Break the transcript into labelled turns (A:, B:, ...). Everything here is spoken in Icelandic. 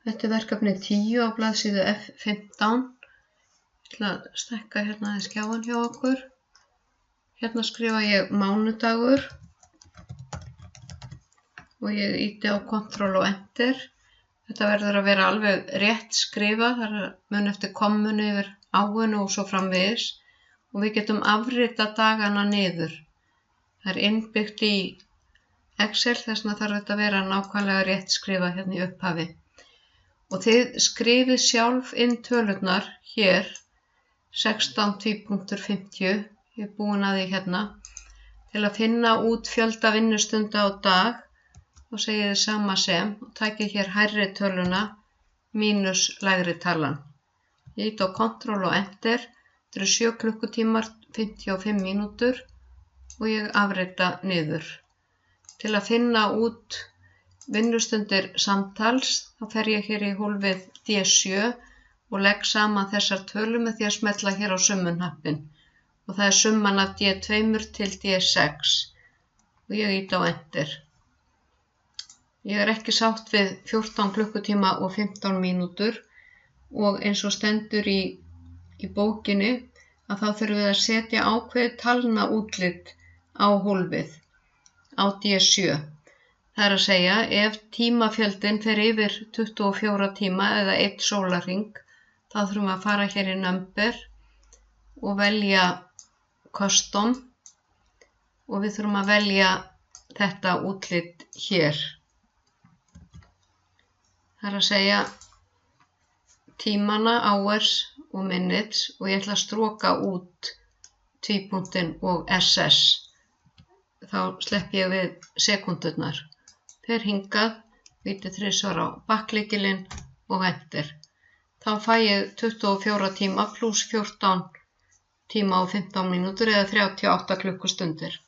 A: Þetta er verkefni 10 á blaðsíðu F15. Ég ætla að stækka hérna aðeins skjáinn hjá okkur. Hérna skrifa ég mánudagur og ég ýti á Ctrl og Enter. Þetta verður að vera alveg rétt skrifað, það er mun eftir kommunu yfir áinu og svo framvegis, og við getum afritað dagana niður. Það er innbyggt í Excel, þess vegna þarf þetta að vera nákvæmlega rétt skrifað hérna í upphafi. Og þið skrifið sjálf inn tölurnar hér, 16.50, ég er búin að því hérna, til að finna út fjölda vinnustunda á dag, og segið þið sama sem, og takið hér hærri töluna mínus lægri talan. Ég ýti á Ctrl og Enter, þetta eru 7 klukkutímar, 55 mínútur, og ég afrita niður. Til að finna út vinnustundir samtals, þá fer ég hér í hólfið D7 og legg saman þessar tölur með því að smella hér á summuhnappinn. Og það er summan af D2 til D6 og ég ýti á Enter. Ég er ekki sátt við 14 klukkutíma og 15 mínútur og eins og stendur í bókinni að þá þurfum við að setja ákveðið talnaútlit á hólfið á D7. Það er að segja, ef tímafjöldin fer yfir 24 tíma eða 1 sólarhring, þá þurfum við að fara hér í Number og velja Custom og við þurfum að velja þetta útlit hér. Það er að segja tímana, hours og minutes, og ég ætla að stroka út tvípunktinn og SS. Þá slepp ég við sekúndurnar. Fer hingað, ýti 3 á bakklykilinn og Enter. Þá fæ ég 24 tíma pluss 14 tíma og 15 mínútur eða 38 klukkustundir.